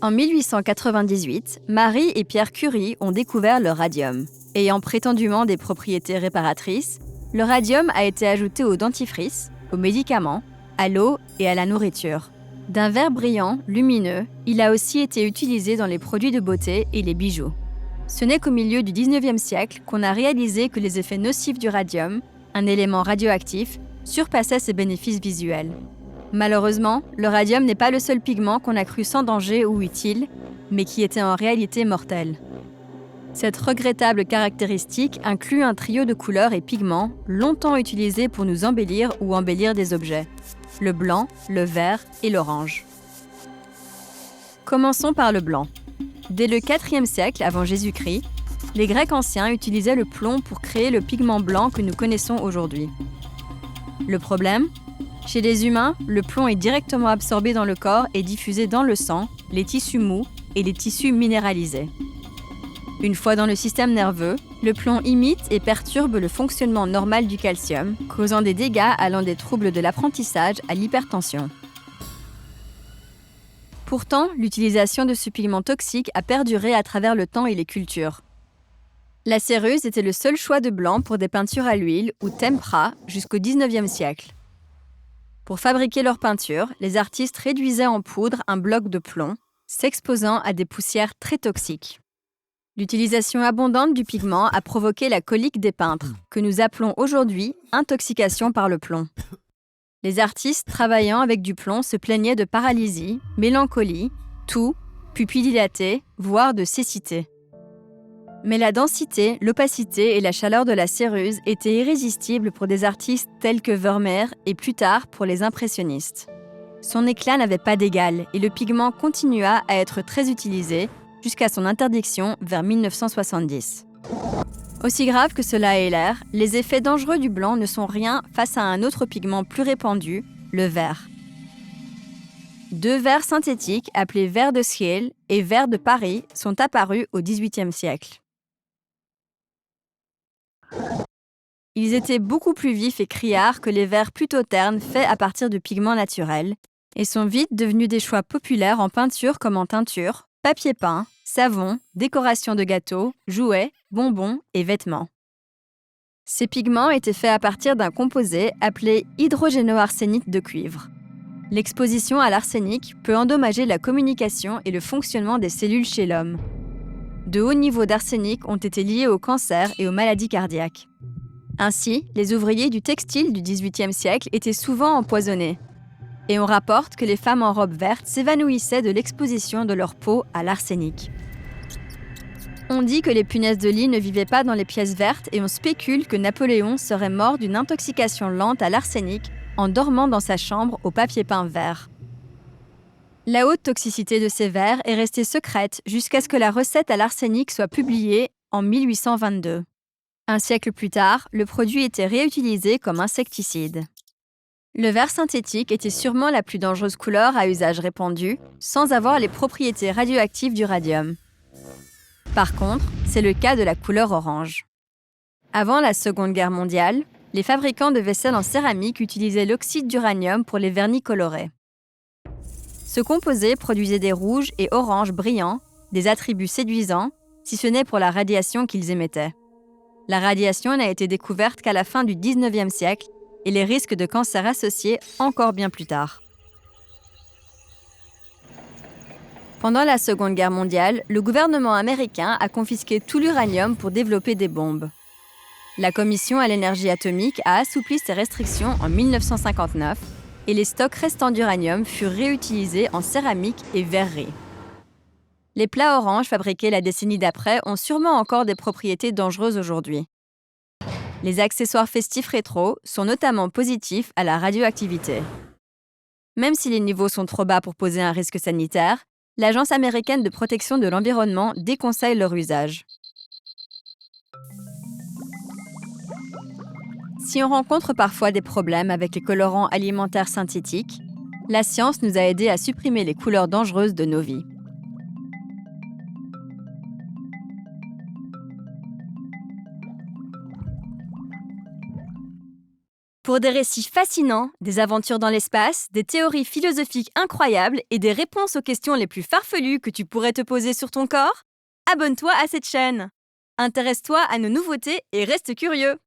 En 1898, Marie et Pierre Curie ont découvert le radium. Ayant prétendument des propriétés réparatrices, le radium a été ajouté aux dentifrices, aux médicaments, à l'eau et à la nourriture. D'un vert brillant, lumineux, il a aussi été utilisé dans les produits de beauté et les bijoux. Ce n'est qu'au milieu du 19e siècle qu'on a réalisé que les effets nocifs du radium, un élément radioactif, surpassaient ses bénéfices visuels. Malheureusement, le radium n'est pas le seul pigment qu'on a cru sans danger ou utile, mais qui était en réalité mortel. Cette regrettable caractéristique inclut un trio de couleurs et pigments longtemps utilisés pour nous embellir ou embellir des objets: le blanc, le vert et l'orange. Commençons par le blanc. Dès le IVe siècle avant Jésus-Christ, les Grecs anciens utilisaient le plomb pour créer le pigment blanc que nous connaissons aujourd'hui. Le problème ? Chez les humains, le plomb est directement absorbé dans le corps et diffusé dans le sang, les tissus mous et les tissus minéralisés. Une fois dans le système nerveux, le plomb imite et perturbe le fonctionnement normal du calcium, causant des dégâts allant des troubles de l'apprentissage à l'hypertension. Pourtant, l'utilisation de ce pigment toxique a perduré à travers le temps et les cultures. La céruse était le seul choix de blanc pour des peintures à l'huile ou tempera jusqu'au XIXe siècle. Pour fabriquer leurs peintures, les artistes réduisaient en poudre un bloc de plomb, s'exposant à des poussières très toxiques. L'utilisation abondante du pigment a provoqué la colique des peintres, que nous appelons aujourd'hui intoxication par le plomb. Les artistes travaillant avec du plomb se plaignaient de paralysie, mélancolie, toux, pupilles dilatées, voire de cécité. Mais la densité, l'opacité et la chaleur de la céruse étaient irrésistibles pour des artistes tels que Vermeer et plus tard pour les impressionnistes. Son éclat n'avait pas d'égal et le pigment continua à être très utilisé jusqu'à son interdiction vers 1970. Aussi grave que cela ait l'air, les effets dangereux du blanc ne sont rien face à un autre pigment plus répandu, le vert. Deux verres synthétiques appelés verre de Scheele et verre de Paris sont apparus au XVIIIe siècle. Ils étaient beaucoup plus vifs et criards que les verres plutôt ternes faits à partir de pigments naturels et sont vite devenus des choix populaires en peinture comme en teinture, papier peint, savon, décoration de gâteaux, jouets, bonbons et vêtements. Ces pigments étaient faits à partir d'un composé appelé hydrogénoarsénite de cuivre. L'exposition à l'arsenic peut endommager la communication et le fonctionnement des cellules chez l'homme. De hauts niveaux d'arsenic ont été liés au cancer et aux maladies cardiaques. Ainsi, les ouvriers du textile du XVIIIe siècle étaient souvent empoisonnés. Et on rapporte que les femmes en robe verte s'évanouissaient de l'exposition de leur peau à l'arsenic. On dit que les punaises de lit ne vivaient pas dans les pièces vertes et on spécule que Napoléon serait mort d'une intoxication lente à l'arsenic en dormant dans sa chambre au papier peint vert. La haute toxicité de ces verres est restée secrète jusqu'à ce que la recette à l'arsenic soit publiée en 1822. Un siècle plus tard, le produit était réutilisé comme insecticide. Le verre synthétique était sûrement la plus dangereuse couleur à usage répandu, sans avoir les propriétés radioactives du radium. Par contre, c'est le cas de la couleur orange. Avant la Seconde Guerre mondiale, les fabricants de vaisselle en céramique utilisaient l'oxyde d'uranium pour les vernis colorés. Ce composé produisait des rouges et oranges brillants, des attributs séduisants, si ce n'est pour la radiation qu'ils émettaient. La radiation n'a été découverte qu'à la fin du XIXe siècle et les risques de cancer associés encore bien plus tard. Pendant la Seconde Guerre mondiale, le gouvernement américain a confisqué tout l'uranium pour développer des bombes. La Commission à l'énergie atomique a assoupli ces restrictions en 1959 et les stocks restants d'uranium furent réutilisés en céramique et verrerie. Les plats oranges fabriqués la décennie d'après ont sûrement encore des propriétés dangereuses aujourd'hui. Les accessoires festifs rétro sont notamment positifs à la radioactivité. Même si les niveaux sont trop bas pour poser un risque sanitaire, l'Agence américaine de protection de l'environnement déconseille leur usage. Si on rencontre parfois des problèmes avec les colorants alimentaires synthétiques, la science nous a aidés à supprimer les couleurs dangereuses de nos vies. Pour des récits fascinants, des aventures dans l'espace, des théories philosophiques incroyables et des réponses aux questions les plus farfelues que tu pourrais te poser sur ton corps, abonne-toi à cette chaîne. Intéresse-toi à nos nouveautés et reste curieux.